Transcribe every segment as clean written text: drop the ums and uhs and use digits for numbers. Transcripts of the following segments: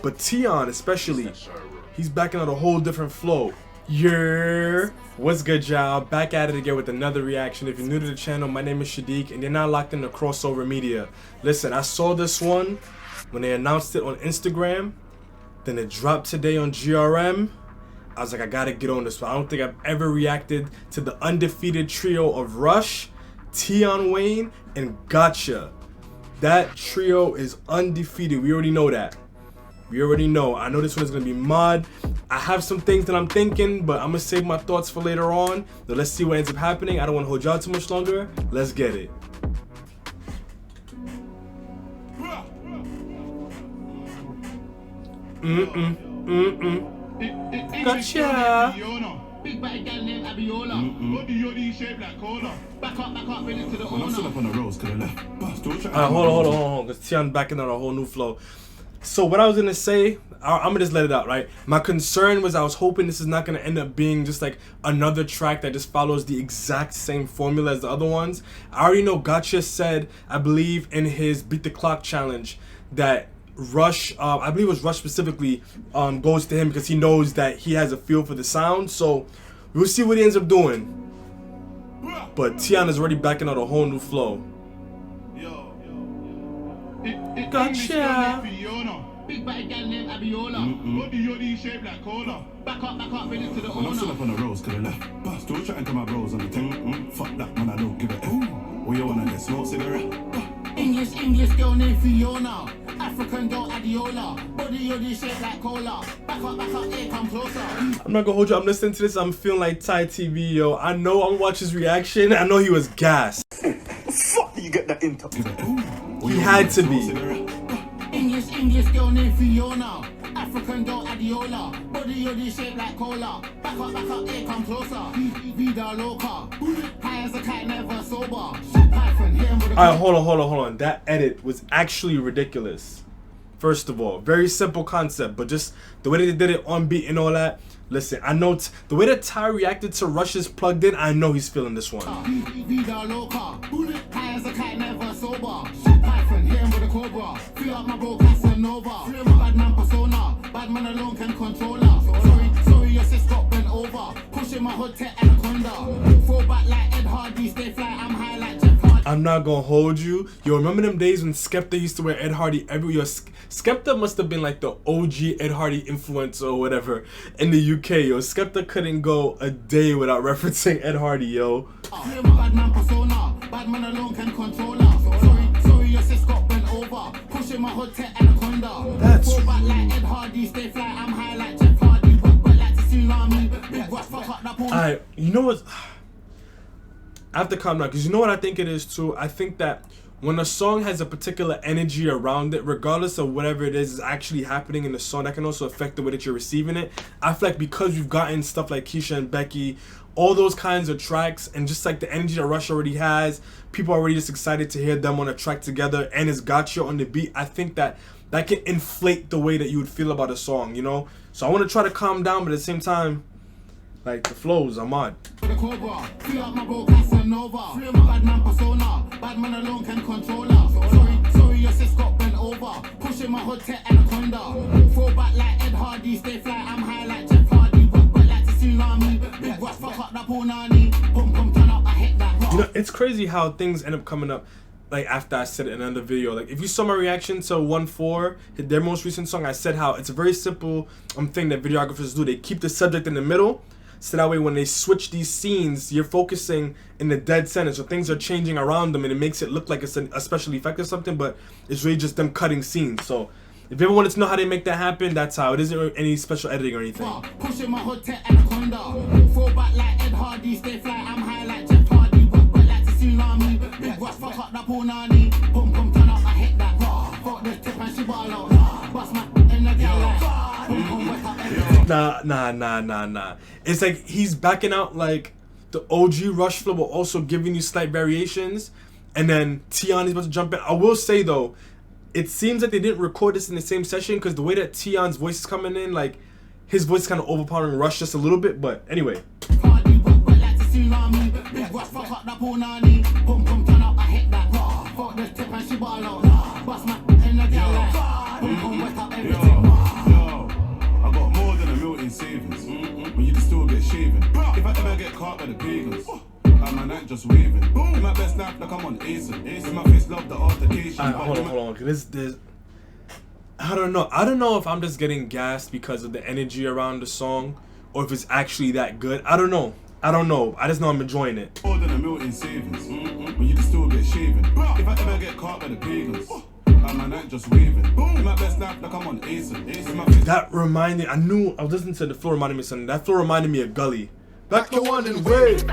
But Tion especially, he's backing out a whole different flow. Yeah, what's good, y'all? Back at it again with another reaction. If you're new to the channel, my name is Shadiq, and you're not locked into KRXOVR Media. Listen, I saw this one when they announced it on Instagram, then it dropped today on GRM. I was like, I gotta get on this one. I don't think I've ever reacted to the undefeated trio of Russ, Tion Wayne, and Gotcha. That trio is undefeated. We already know that. We already know. I know this one is gonna be mod. I have some things that I'm thinking, but I'm gonna save my thoughts for later on. So let's see what ends up happening. I don't want to hold y'all too much longer. Let's get it. Gotcha. Big batty gal named Abiola. What do you shape like cola? Back up, ready to the owner. I'm still up on the roads, cause I left. Hold on. Because Tion backing on a whole new flow. So what I was gonna say, I'm gonna just let it out, right? My concern was I was hoping this is not gonna end up being just like another track that just follows the exact same formula as the other ones. I already know Gotcha said, I believe in his Beat the Clock challenge, that Rush, I believe it was Rush specifically, goes to him because he knows that he has a feel for the sound. So we'll see what he ends up doing. But Tion is already backing out a whole new flow. Gotcha. Big batty gal named Abiola. What do you shape like cola? Back up, ready to the owner. I'm still up on the roads, cause I left. Still chatting to my bros on the thing. Fuck that, man, I don't give a F. What you wanna get, smoke cigarette? English girl named Fiona. African girl Adiola. Body you shape like cola. Back up, here, come closer. I'm not gonna hold you. I'm listening to this. I'm feeling like Thai TV, yo. I know I'm watching his reaction. I know he was gassed. Fuck, you get that into. He had to be. English girl named Fiona. African girl Adiola. Body you shape like cola. Back up, here, come closer. Vida loca. High as a kite, never sober. Alright, hold on. That edit was actually ridiculous. First of all, very simple concept, but just the way they did it on beat and all that. Listen, I know the way that Ty reacted to Rush's plugged in, I know he's feeling this one. Vida loca. High as a kite, never sober. Python, hit him with a cobra. Feel up my bro, Casanova. Bad man persona. Bad man alone can control her. Sorry, your sis got bent over. Pushing my hood to Anaconda. Fall back like Ed Hardy, stay fly, I'm high like Jeff Hardy. I'm not gonna hold you. Yo, remember them days when Skepta used to wear Ed Hardy everywhere? Skepta must have been like the OG Ed Hardy influencer or whatever in the UK, yo. Skepta couldn't go a day without referencing Ed Hardy, yo. Bad man persona. Bad man alone can control her. Sorry, your sis got bent over. Pushing my hood to Anaconda. That's fall back like Ed Hardy, stay fly, I'm high like Jeff Hardy. But like the tsunami. Big Russ, fuck up that porn. Alright, you know what? I have to calm down, because you know what I think it is too? I think that when a song has a particular energy around it, regardless of whatever it is actually happening in the song, that can also affect the way that you're receiving it. I feel like because we've gotten stuff like Keisha and Becky, all those kinds of tracks, and just like the energy that Rush already has, people are already just excited to hear them on a track together, and it's Gotcha on the beat. I think that can inflate the way that you would feel about a song, you know? So I want to try to calm down, but at the same time, like, the flows, I'm on. Bad man persona. Bad man alone can control her. Sorry, your sis got bent over. Pushing my hood to Anaconda. Fall back like Ed Hardy, stay fly, I'm high like Jeff Hardy. But like the tsunami. Big Russ, fuck up that punani. Boom, turn up, I hit that. You know, it's crazy how things end up coming up. Like after I said it in another video, like if you saw my reaction to 1-4, their most recent song, I said how it's a very simple thing that videographers do. They keep the subject in the middle, so that way when they switch these scenes, you're focusing in the dead center, so things are changing around them and it makes it look like it's a special effect or something, but it's really just them cutting scenes. So if you ever wanted to know how they make that happen, that's how. It isn't any special editing or anything. Pushing my hood to Anaconda. Fall back like Ed Hardy, stay fly, I'm high like Jeff Hardy. But like the tsunami. Big Russ, fuck up that punani. Boom, turn up, I hit that. Fuck this tip and she ball out. Bust my in the gal like. Boom, wake up everything. Nah. It's like he's backing out like the OG Rush flow, but also giving you slight variations. And then Tion is about to jump in. I will say though, it seems like they didn't record this in the same session, because the way that Tion's voice is coming in, like his voice is kind of overpowering Rush just a little bit. But anyway. caught by the pagans. I'm my night just waving. In my best life, like I'm on Acer. In my face, love the altercation. Hold on. This. I don't know. I don't know if I'm just getting gassed because of the energy around the song, or if it's actually that good. I don't know. I just know I'm enjoying it. More than a million in savings. When you can still get shaven. If I ever get caught by the pagans, I'm my night just waving. In my best life, like I'm on Acer. In my face. That reminded. I was listening to the flow reminded me of something. That flow reminded me of Gully. Back the one and wave.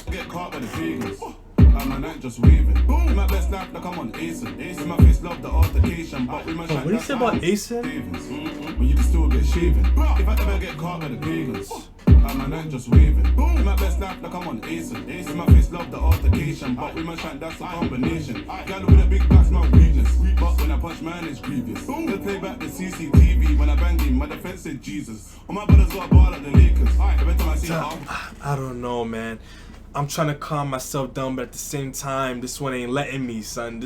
Get caught by the pagans. I'm my night just waving. In my best life, like I'm on Acer. In my face, love the altercation. But with my what do you say about Acer? When you can still get shaven. If I ever get caught by the pagans, I'm my night just waving. In my best life, like I'm on Acer. In my face, love the altercation. But with my shank, that's a combination. Girl with a big back's my weakness. But when I punch, man, it's grievous. They'll play back the CCTV. When I banged him, my defense said Jesus. All my brothers got a ball at the Lakers. Every time I see I don't know, man. I'm trying to calm myself down, but at the same time, this one ain't letting me, son.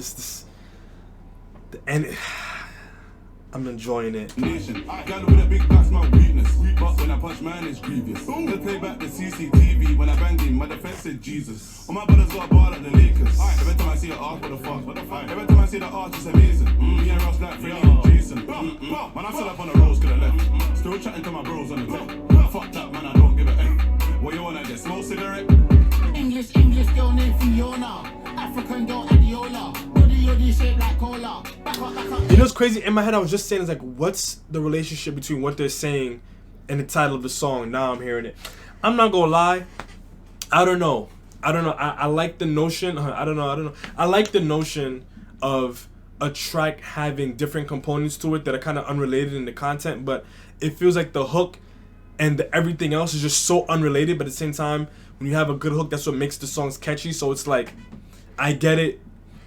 I'm enjoying it. Nation, girl with a big back's my weakness. But when I punch, man, it's grievous. They'll play back the CCTV. When I banged him, my defense said Jesus. All my brothers got a ball at the Lakers. Every time I see an arch, what the fuck? Every time I see the arch, it's amazing. Me and Russ like Freddie and Jason. Man, I'm still up on the roads, could have left. Still chatting to my bros on the top. Fuck that, man, I don't give a F. What you wanna get? Smoke cigarette? English girl named Fiona. African girl Adiola. Body shaped like cola. Back up. You know what's crazy? In my head, I was just saying, it's like, what's the relationship between what they're saying and the title of the song? Now I'm hearing it. I'm not gonna lie. I don't know. I like the notion. I don't know. I like the notion of a track having different components to it that are kind of unrelated in the content, but it feels like the hook and everything else is just so unrelated, but at the same time, when you have a good hook, that's what makes the songs catchy. So it's like, I get it.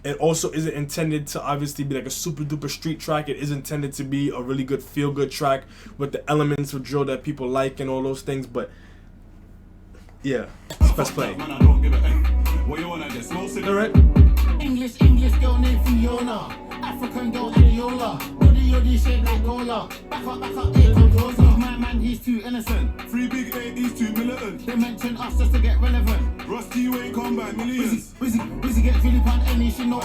It also isn't intended to obviously be like a super duper street track. It is intended to be a really good feel good track with the elements of drill that people like and all those things. But yeah, let's play. What you wanna get? Smoke cigarette? English girl named Fiona. African girl Adiola. Body shaped like cola. Back up, here come closer. My man, he's too innocent. Free big 8, he's too militant. They mention us just to get relevant. Rusty, you ain't come by millions. Wizzy get Philip and any, she know.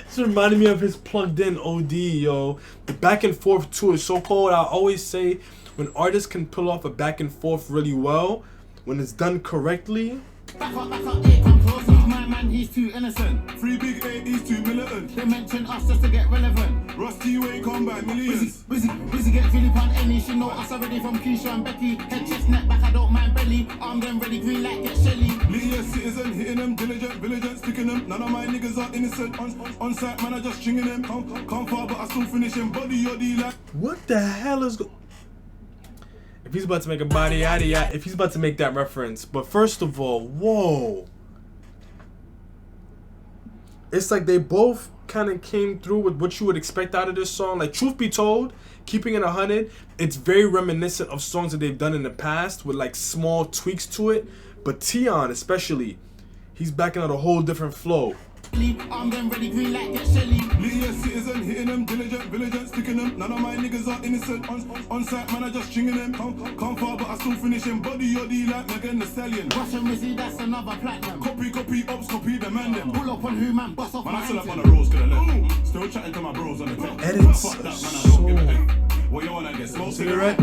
This reminded me of his plugged in OD, yo. The back and forth too is so cold. I always say when artists can pull off a back and forth really well, when it's done correctly. Back up, here come closer. My man, he's too innocent. Free big 8, he's too militant. They mention us just to get relevant. Rusty, you ain't come by millions. Wizzy get Philip and any, she know us already from Keisha and Becky. Head chest, neck back, I don't mind belly. Arm them ready, green light, get Shelly. Leah citizen, hitting them, diligent, sticking them. None of my niggas are innocent. On site, man, I just stringing them. Come far, but I still finish him. Body, yoddy, like. What the hell is if he's about to make a body if he's about to make that reference. But first of all, whoa. It's like they both kind of came through with what you would expect out of this song. Like, truth be told, keeping it 100, it's very reminiscent of songs that they've done in the past with like small tweaks to it. But Tion especially, he's backing out a whole different flow. Arm them ready, green light, get Shelly. Leah citizen, hitting them, diligent, sticking them. None of my niggas are innocent. On site, man, I just stringing them. Come far, but I still finish him. Body, yoddy, like Megan the Stallion. Russian Rizzy, that's another platinum. Copy, ops, copy, demand them. Pull up on who, man, bust off Man, my I still up on anthem. the roads, could have left. Still chatting to my bros on the top. Edits Fuck that, man, I don't give a F. What you wanna get? Smoke cigarette?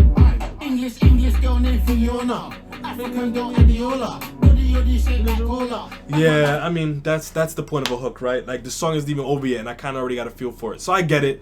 English girl named Fiona. African girl Adiola. Body shaped like cola. Yeah, I mean, that's the point of a hook, right? Like, the song isn't even over yet, and I kind of already got a feel for it. So I get it.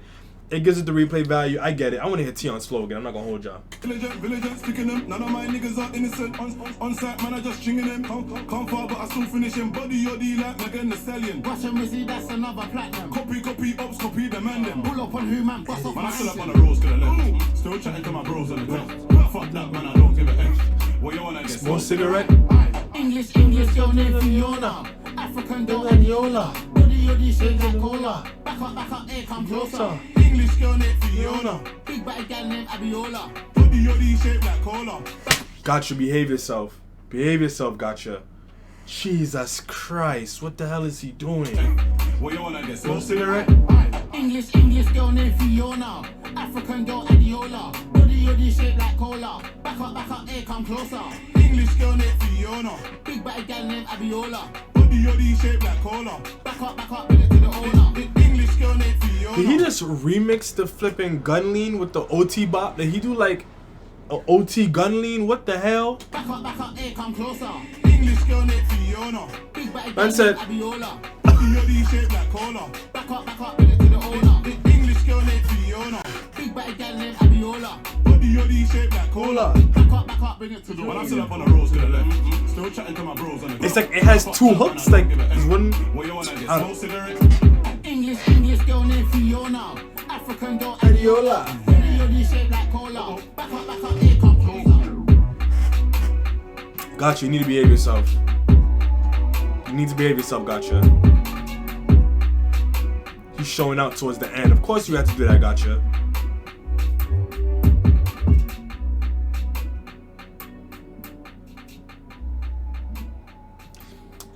It gives it the replay value. I get it. I want to hear Tion's flow again. I'm not going to hold y'all. Diligent, sticking them. None of my niggas are innocent. On site, man, I just stringing them. Come far, but I still finish him. Body, yoddy, like Megan the Stallion. Russian Rizzy, that's another platinum. Copy, ops, copy, demand them. Pull up on who, man, bust off Man, my I still up on anthem. the roads, could have left. Still chatting to my bros on the top. Fuck that, man, I don't give a F. What you wanna get? Smoke cigarette? English girl named Fiona. African girl Adiola. Body shaped like cola. Back up, here come closer. English girl named Fiona. Big bad girl named Abiola. Body, yoddy, shaped like cola. Gotcha, behave yourself. Behave yourself, gotcha. Jesus Christ, what the hell is he doing? What you wanna get? Smoke cigarette? English girl named Fiona. African girl Adiola. Body shaped like cola. Back up, here come closer. English girl named Fiona. Big body gal named Abiola. Body shaped like cola. Back up, bring it to the owner. English girl named Fiona. Did he just remix the flipping gun lean with the OT bop? Did he do like a OT gun lean? What the hell? Back up, hey, come closer. English girl named Fiona. Big body gal named Abiola. Body shaped like cola. Back up, bring it to the owner. English girl named Fiona. Big body gal named Abiola. Body shaped like cola. Back up, bring it to the owner. When I sit up on the roads to the left, still chatting to my bros on the It's like it has two hooks. Like there's one. What you wanna get? Smoke cigarette? English girl named Fiona. African girl Abiola. Body shaped like cola. Back up, here come closer. Gotcha. You need to behave yourself. You need to behave yourself. Gotcha. He's showing out towards the end. Of course you have to do that. Gotcha.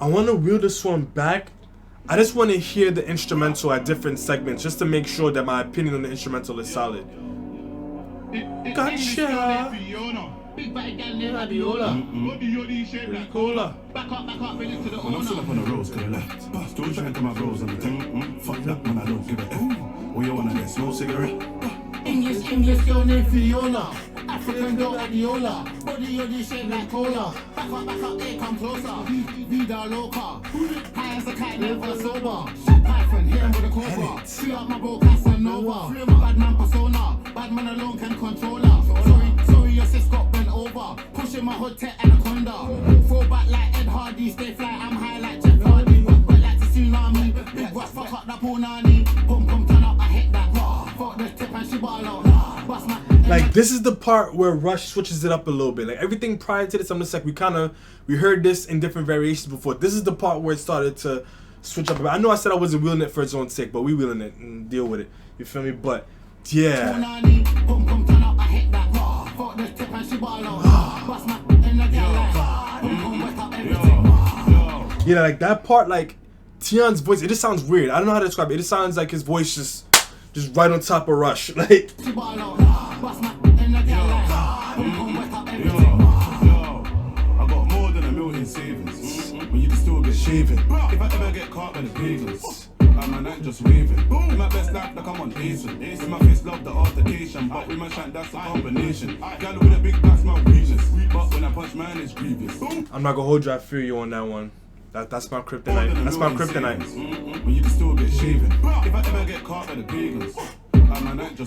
I want to reel this one back. I just want to hear the instrumental at different segments just to make sure that my opinion on the instrumental is solid. Gotcha. Big body gal named Abiola. Body shaped like cola. Back up, bring it to the owner. When I'm still up on the roads to the left, still chatting to my bros on the tech. Fuck that man, I don't give a F. What you wanna get? Smoke cigarette? English girl named Fiona. African girl Abiola. Body shaped like cola. Back up, hey, come closer. Vida loca. High as a kite, never sober. Shit Python, hit him with a cobra. Free up my bro Casanova. Bad man persona. Bad man alone can control her. Sorry, your sis got bent over. Pushing my hood tech anaconda. Throw back like Ed Hardy. Stay fly, I'm high like Jeff Hardy. Wet like the tsunami. Big Russ, fuck up that punani. Pum, turn up, I hit that. Fuck the tip and she ball out. Like this is the part where Rush switches it up a little bit. Like everything prior to this, I'm just like we heard this in different variations before. This is the part where it started to switch up a bit. I know I said I wasn't wheeling it for its own sake, but we wheeling it and deal with it. You feel me? But yeah. Yeah, like that part, like Tion's voice, it just sounds weird. I don't know how to describe it. It just sounds like his voice just right on top of Rush. Like I got more than a million savings. When you can still get shaven. If I ever get caught by the pagans, I'm a night just waving. In my best life, like I'm on Asen. In my face, love the altercation. But with my shank, that's a combination. Gal with a big back's my weakness. But when I punch, man, it's grievous. I'm not gonna hold you, I feel you on that one. That's my kryptonite. That's my kryptonite. When you can still get shaven. If I ever get caught by the pagans,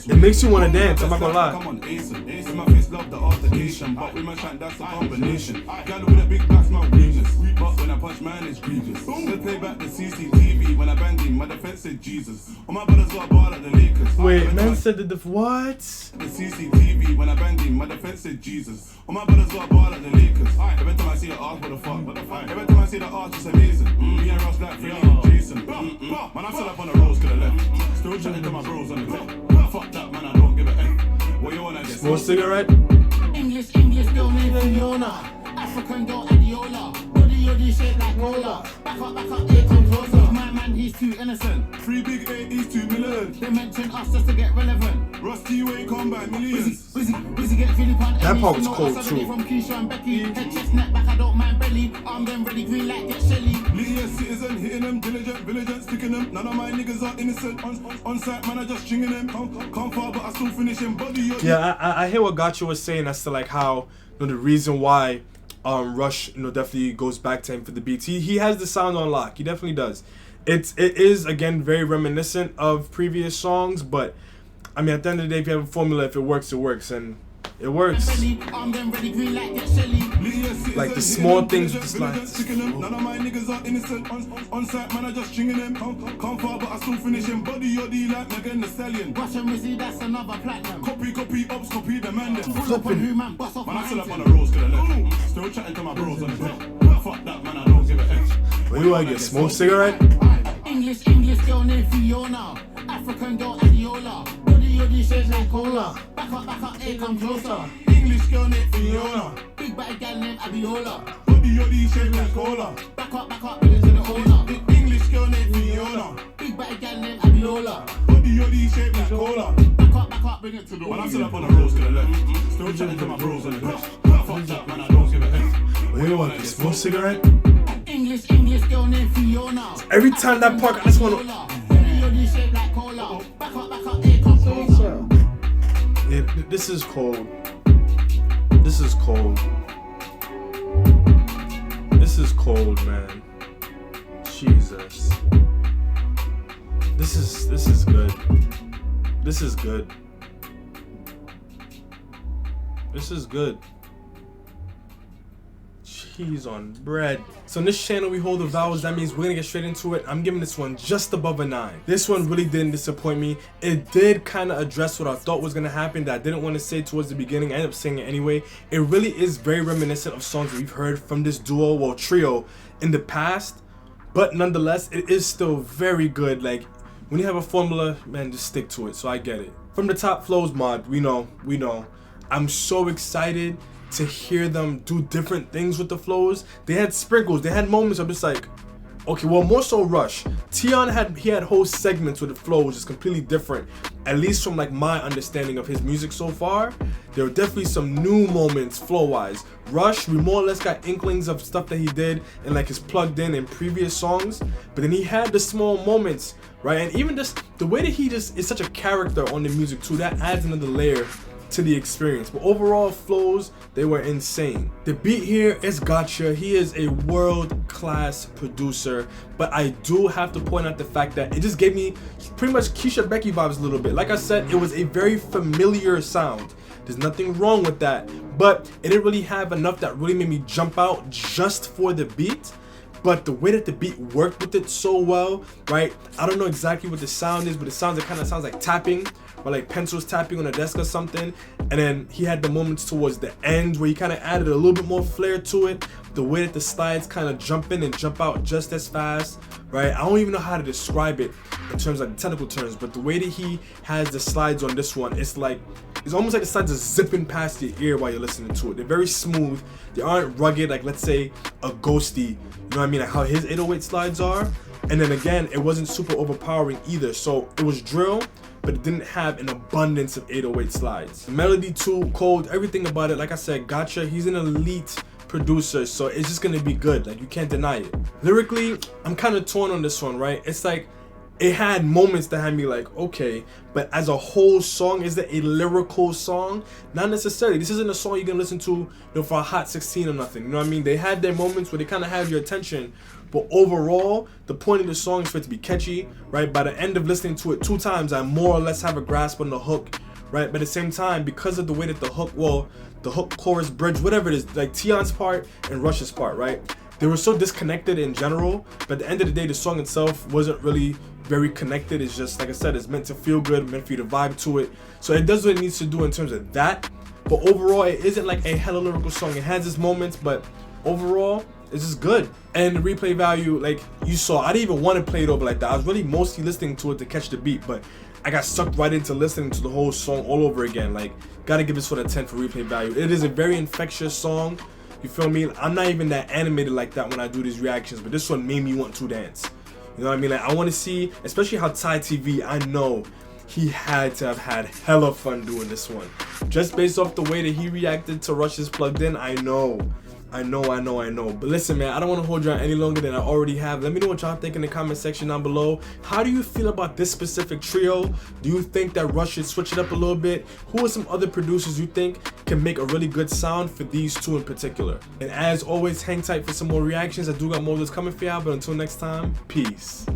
it makes you want to dance, I'm not gonna lie. Come on, Ace in my face, love the altercation. But with my shank, that's a combination. Gal with a big back's my weakness. But when I punch, man, it's grievous. They play back the CCTV. When I banged him, my defense said Jesus. All my brothers got a ball at the Lakers. Wait, man said the what? The CCTV. When I banged him, my defense said Jesus. All my brothers got a ball at the Lakers. Every time I see the arch, what the fuck? Every time I see the arch, it's amazing. Me and Russ like Philly and Jason. Man, I'm still up on the roads to the left. Still chatting to my bros on the tech. Fuck that, man, I don't give a F. What you wanna get? Smoke cigarette? English girl named Fiona. African girl Abiola. Body shaped like cola. Back up, here come closer. My man, he's too innocent. 3 big 8, he's 2 million. They mention us just to get relevant. Rusty, you ain't come by millions. Busy get Philip on. That part was cold too. From Keisha and Becky. Head chest, neck back, I don't mind belly. I'm them ready, green light, get Shelly. Lydia citizen, hitting them, diligent, sticking them. None of my niggas are innocent. On site, man, I just stringing them. Come far, but I still finish him. Body. Yeah, I hear what Gotcha was saying as to like how the reason why Rush definitely goes back to him for the beats. He has the sound on lock. He definitely does. It is again very reminiscent of previous songs, but I mean at the end of the day, if you have a formula, if it works, and it works. Like the small things with the slides. None of my niggas are innocent. On site, man, I just stringing them. Come far, but I still finish him. Body or D like Megan the Stallion. Rush and Rizzy, that's another platinum. Copy, ops, copy, demand them. Pull up on who, man, bust off. Man, I still up on the roads to the left. Still chatting to my bros on the tech. Fuck that, man, I don't give a F. Where do I get? Smoke cigarette? English girl named Fiona. African girl Abiola. Body shaped like cola. Back up, hey, come closer. English girl named Fiona. Big body gal named Abiola. Body shaped like cola. Back up, bring it to the owner. English girl named Fiona. Big body gal named Abiola. Body shaped like cola. Back up, bring it to the owner. When I'm still up on the roads to the left, still chatting to my bros on the left. Fuck that, man, I don't give a F. Where you want this? Smoke cigarette? English girl named Fiona. Every time that part, I just want to. Yeah, this is cold. This is cold. This is cold, man. Jesus. This is good. This is good. This is good. Cheese on bread. So in this channel we hold the vowels. That means we're gonna get straight into it. I'm giving this one just above a 9. This one really didn't disappoint me. It did kind of address what I thought was gonna happen that I didn't want to say towards the beginning. I ended up saying it anyway. It really is very reminiscent of songs that we've heard from this duo, well, trio, in the past. But nonetheless, it is still very good. Like, when you have a formula, man, just stick to it. So I get it. From the top flows mod, we know. I'm so excited to hear them do different things with the flows. They had sprinkles, they had moments I'm just like, okay, well, more so Rush. Tion had whole segments with the flow, which is completely different, at least from like my understanding of his music so far. There were definitely some new moments flow wise. Rush, we more or less got inklings of stuff that he did and like his plugged in previous songs, but then he had the small moments, right? And even just the way that he just is such a character on the music too, that adds another layer to the experience. But overall flows, they were insane. The beat here is Gotcha. He is a world-class producer, but I do have to point out the fact that it just gave me pretty much Keisha Becky vibes a little bit. Like I said, it was a very familiar sound. There's nothing wrong with that, but it didn't really have enough that really made me jump out just for the beat. But the way that the beat worked with it so well, right? I don't know exactly what the sound is, but it kind of sounds like tapping, or like pencils tapping on a desk or something. And then he had the moments towards the end where he kind of added a little bit more flair to it. The way that the slides kind of jump in and jump out just as fast, right? I don't even know how to describe it in terms of technical terms, but the way that he has the slides on this one, it's almost like the slides are zipping past your ear while you're listening to it. They're very smooth. They aren't rugged like, let's say, a Ghosty, you know what I mean? Like how his 808 slides are. And then again, it wasn't super overpowering either. So it was drill, but it didn't have an abundance of 808 slides. The melody too, cold, everything about it. Like I said, Gotcha, he's an elite producer, so it's just gonna be good. Like, you can't deny it. Lyrically, I'm kind of torn on this one, right? It's like, it had moments that had me like, okay, but as a whole song, is it a lyrical song? Not necessarily. This isn't a song you can listen to, you know, for a hot 16 or nothing. You know what I mean? They had their moments where they kind of have your attention, but overall, the point of the song is for it to be catchy, right? By the end of listening to it 2 times, I more or less have a grasp on the hook, right? But at the same time, because of the way that the hook, chorus, bridge, whatever it is, like Tion's part and Rush's part, right? They were so disconnected in general, but at the end of the day, the song itself wasn't really very connected. It's just, like I said, it's meant to feel good, meant for you to vibe to it. So it does what it needs to do in terms of that. But overall, it isn't like a hella lyrical song. It has its moments, but overall, it's just good. And the replay value, like you saw, I didn't even want to play it over like that. I was really mostly listening to it to catch the beat, but I got sucked right into listening to the whole song all over again. Like, gotta give this one a 10 for replay value. It is a very infectious song. You feel me? I'm not even that animated like that when I do these reactions, but this one made me want to dance. You know what I mean? Like, I want to see, especially how Ty TV, I know he had to have had hella fun doing this one. Just based off the way that he reacted to Rush's Plugged In, I know. But listen, man, I don't want to hold you on any longer than I already have. Let me know what y'all think in the comment section down below. How do you feel about this specific trio? Do you think that Rush should switch it up a little bit? Who are some other producers you think can make a really good sound for these two in particular? And as always, hang tight for some more reactions. I do got more of those coming for y'all, but until next time, peace.